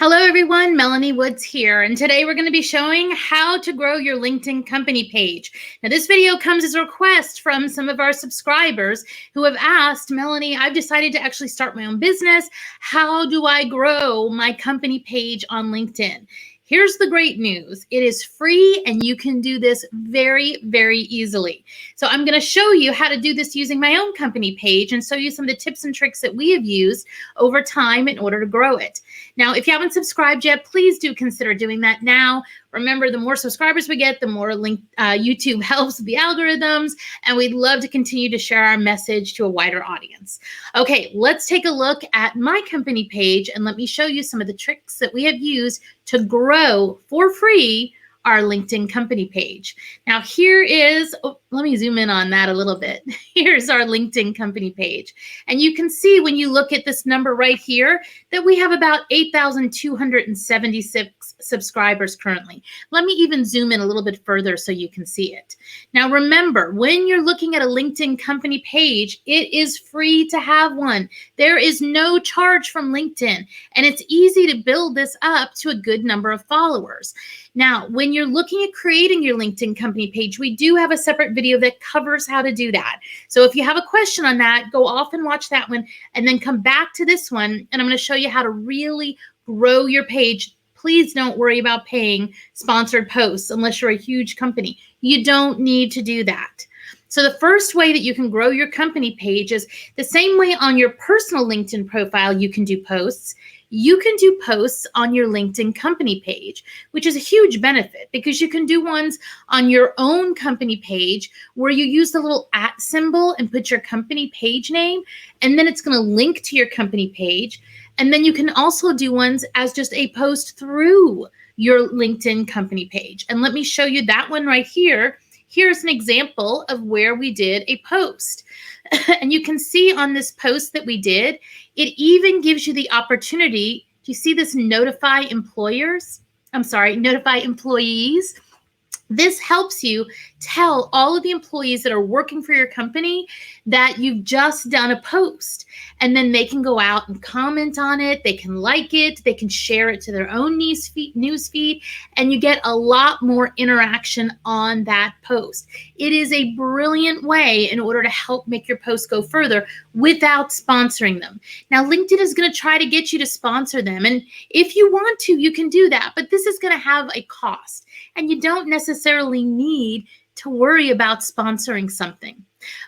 Hello everyone, Melanie Woods here, and today we're going to be showing how to grow your LinkedIn company page. Now this video comes as a request from some of our subscribers who have asked, Melanie, I've decided to actually start my own business. How do I grow my company page on LinkedIn? Here's the great news. It is free and you can do this very, very easily. So I'm going to show you how to do this using my own company page and show you some of the tips and tricks that we have used over time in order to grow it. Now, if you haven't subscribed yet, please do consider doing that now. Remember, the more subscribers we get, the more YouTube helps with the algorithms, and we'd love to continue to share our message to a wider audience. Okay, let's take a look at my company page, and let me show you some of the tricks that we have used to grow for free our LinkedIn company page. Now here is, let me zoom in on that a little bit. Here's our LinkedIn company page. And you can see when you look at this number right here that we have about 8,276 subscribers currently. Let me even zoom in a little bit further so you can see it. Now remember, when you're looking at a LinkedIn company page, it is free to have one. There is no charge from LinkedIn, and it's easy to build this up to a good number of followers. Now, when you're looking at creating your LinkedIn company page, we do have a separate video that covers how to do that. So if you have a question on that, go off and watch that one and then come back to this one, and I'm going to show you how to really grow your page. Please don't worry about paying sponsored posts unless you're a huge company. You don't need to do that. So the first way that you can grow your company page is the same way on your personal LinkedIn profile you can do posts. You can do posts on your LinkedIn company page, which is a huge benefit because you can do ones on your own company page where you use the little @ symbol and put your company page name, and then it's going to link to your company page. And then you can also do ones as just a post through your LinkedIn company page. And let me show you that one right here. Here's an example of where we did a post. And you can see on this post that we did, it even gives you the opportunity. Do you see this notify employees? This helps you tell all of the employees that are working for your company that you've just done a post, and then they can go out and comment on it. They can like it. They can share it to their own news feed, and you get a lot more interaction on that post. It is a brilliant way in order to help make your posts go further without sponsoring them. Now, LinkedIn is going to try to get you to sponsor them, and if you want to, you can do that, but this is going to have a cost. And you don't necessarily need to worry about sponsoring something.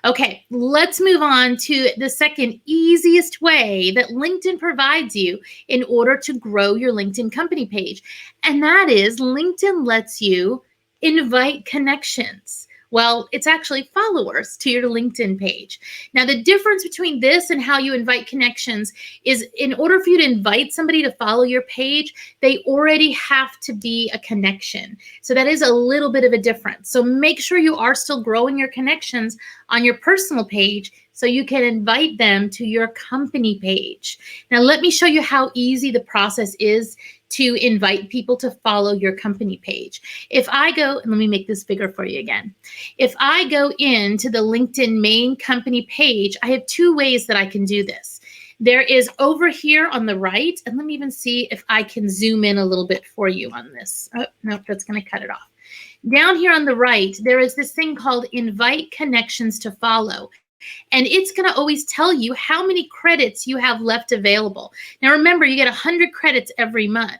Okay, let's move on to the second easiest way that LinkedIn provides you in order to grow your LinkedIn company page. And that is LinkedIn lets you invite connections. Well, it's actually followers to your LinkedIn page. Now, the difference between this and how you invite connections is in order for you to invite somebody to follow your page, they already have to be a connection. So that is a little bit of a difference. So make sure you are still growing your connections on your personal page so you can invite them to your company page. Now, let me show you how easy the process is to invite people to follow your company page. If I go, and let me make this bigger for you again. If I go into the LinkedIn main company page, I have two ways that I can do this. There is over here on the right, and let me even see if I can zoom in a little bit for you on this. Oh, no, that's going to cut it off. Down here on the right, there is this thing called invite connections to follow. And it's going to always tell you how many credits you have left available. Now, remember, you get 100 credits every month.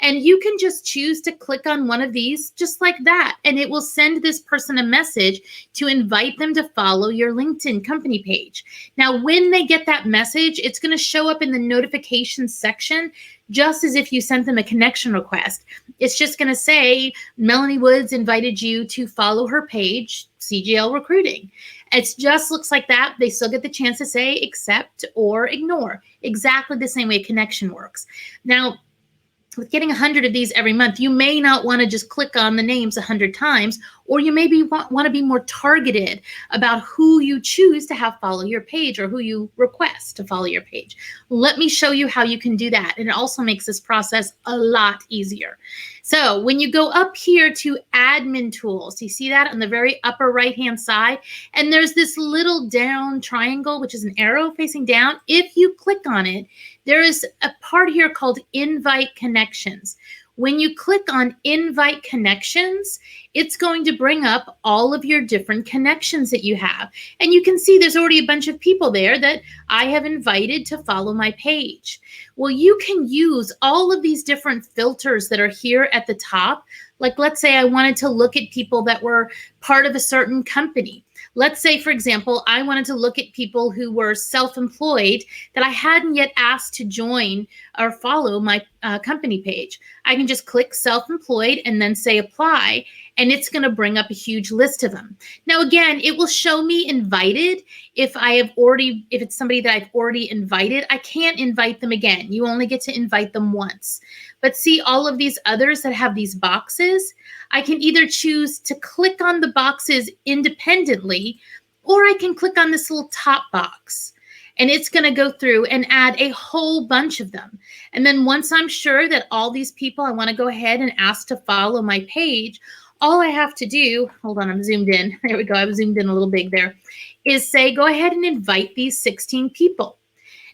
And you can just choose to click on one of these just like that. And it will send this person a message to invite them to follow your LinkedIn company page. Now, when they get that message, it's going to show up in the notifications section just as if you sent them a connection request. It's just going to say, Melanie Woods invited you to follow her page, CGL Recruiting. It just looks like that. They still get the chance to say accept or ignore. Exactly the same way a connection works. Now, with getting 100 of these every month, you may not want to just click on the names 100 times, or you maybe want to be more targeted about who you choose to have follow your page or who you request to follow your page. Let me show you how you can do that. And it also makes this process a lot easier. So when you go up here to admin tools, you see that on the very upper right-hand side, and there's this little down triangle, which is an arrow facing down. If you click on it, there is a part here called invite connections. When you click on invite connections, it's going to bring up all of your different connections that you have. And you can see there's already a bunch of people there that I have invited to follow my page. Well, you can use all of these different filters that are here at the top. Like, let's say I wanted to look at people that were part of a certain company. Let's say, for example, I wanted to look at people who were self-employed that I hadn't yet asked to join or follow my company page. I can just click self-employed and then say apply, and it's going to bring up a huge list of them. Now, again, it will show me invited. If it's somebody that I've already invited, I can't invite them again. You only get to invite them once. But see all of these others that have these boxes? I can either choose to click on the boxes independently, or I can click on this little top box. And it's going to go through and add a whole bunch of them. And then once I'm sure that all these people I want to go ahead and ask to follow my page, all I have to do, hold on, I'm zoomed in. There we go. I've zoomed in a little big there, is say, go ahead and invite these 16 people.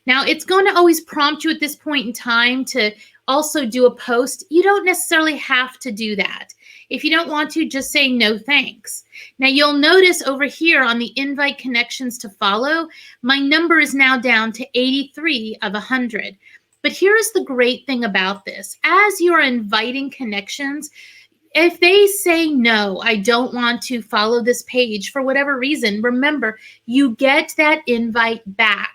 Now, it's going to always prompt you at this point in time to also do a post. You don't necessarily have to do that. If you don't want to, just say no thanks. Now, you'll notice over here on the invite connections to follow, my number is now down to 83 of 100. But here's the great thing about this. As you're inviting connections, if they say, no, I don't want to follow this page for whatever reason, remember, you get that invite back.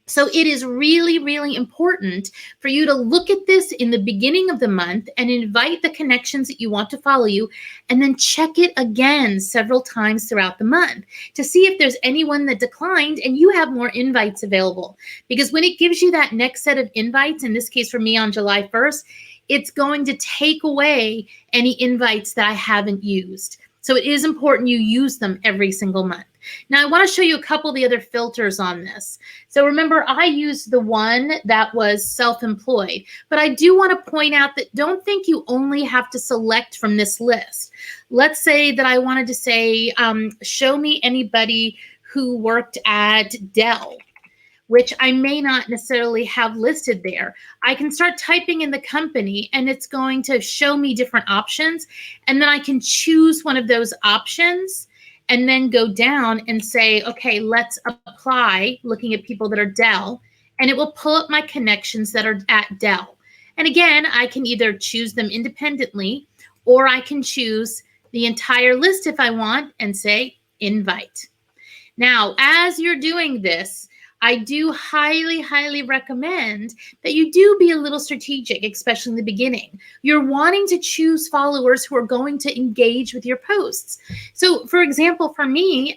So it is really, really important for you to look at this in the beginning of the month and invite the connections that you want to follow you, and then check it again several times throughout the month to see if there's anyone that declined and you have more invites available. Because when it gives you that next set of invites, in this case for me on July 1st, it's going to take away any invites that I haven't used. So it is important you use them every single month. Now, I want to show you a couple of the other filters on this. So remember, I used the one that was self-employed, but I do want to point out that don't think you only have to select from this list. Let's say that I wanted to say, show me anybody who worked at Dell, which I may not necessarily have listed there. I can start typing in the company and it's going to show me different options. And then I can choose one of those options and then go down and say, okay, let's apply, looking at people that are Dell, and it will pull up my connections that are at Dell. And again, I can either choose them independently, or I can choose the entire list if I want and say invite. Now, as you're doing this, I do highly, highly recommend that you do be a little strategic, especially in the beginning. You're wanting to choose followers who are going to engage with your posts. So, for example, for me,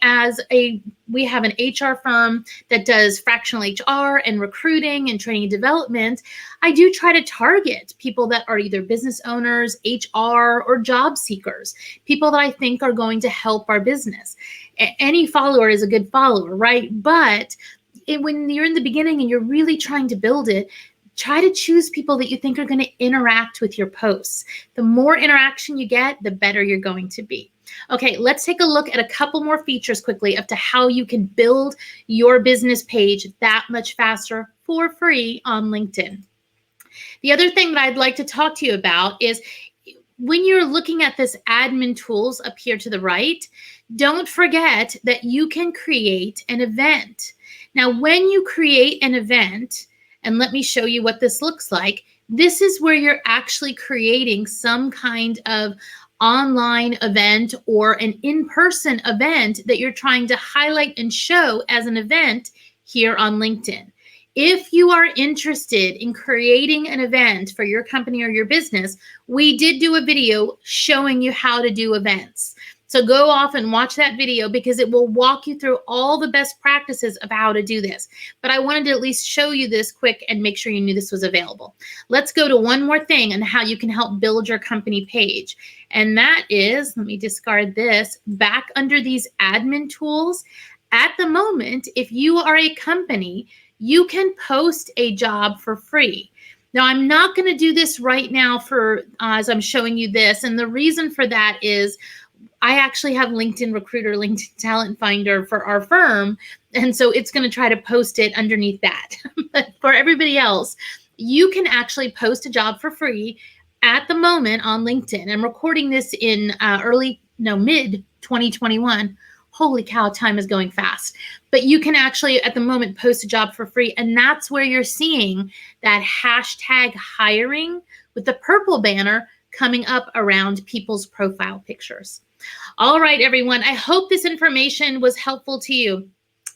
we have an HR firm that does fractional HR and recruiting and training and development. I do try to target people that are either business owners, HR, or job seekers, people that I think are going to help our business. Any follower is a good follower, right? But when you're in the beginning and you're really trying to build it, try to choose people that you think are going to interact with your posts. The more interaction you get, the better you're going to be. Okay, let's take a look at a couple more features quickly of to how you can build your business page that much faster for free on LinkedIn. The other thing that I'd like to talk to you about is when you're looking at this admin tools up here to the right, don't forget that you can create an event. Now, when you create an event, and let me show you what this looks like, this is where you're actually creating some kind of online event or an in-person event that you're trying to highlight and show as an event here on LinkedIn. If you are interested in creating an event for your company or your business, we did do a video showing you how to do events. So go off and watch that video because it will walk you through all the best practices of how to do this. But I wanted to at least show you this quick and make sure you knew this was available. Let's go to one more thing on how you can help build your company page. And that is, let me discard this, back under these admin tools. At the moment, if you are a company, you can post a job for free. Now, I'm not going to do this right now as I'm showing you this. And the reason for that is I actually have LinkedIn Recruiter, LinkedIn Talent Finder for our firm. And so it's going to try to post it underneath that. But for everybody else, you can actually post a job for free at the moment on LinkedIn. I'm recording this in mid 2021. Holy cow, time is going fast. But you can actually, at the moment, post a job for free. And that's where you're seeing that hashtag hiring with the purple banner coming up around people's profile pictures. All right, everyone. I hope this information was helpful to you.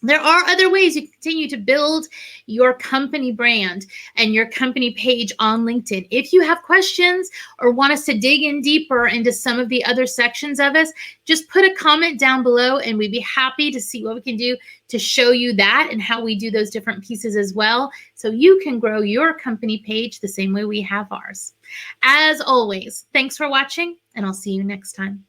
There are other ways you can continue to build your company brand and your company page on LinkedIn. If you have questions or want us to dig in deeper into some of the other sections of us, just put a comment down below and we'd be happy to see what we can do to show you that and how we do those different pieces as well, so you can grow your company page the same way we have ours. As always, thanks for watching, and I'll see you next time.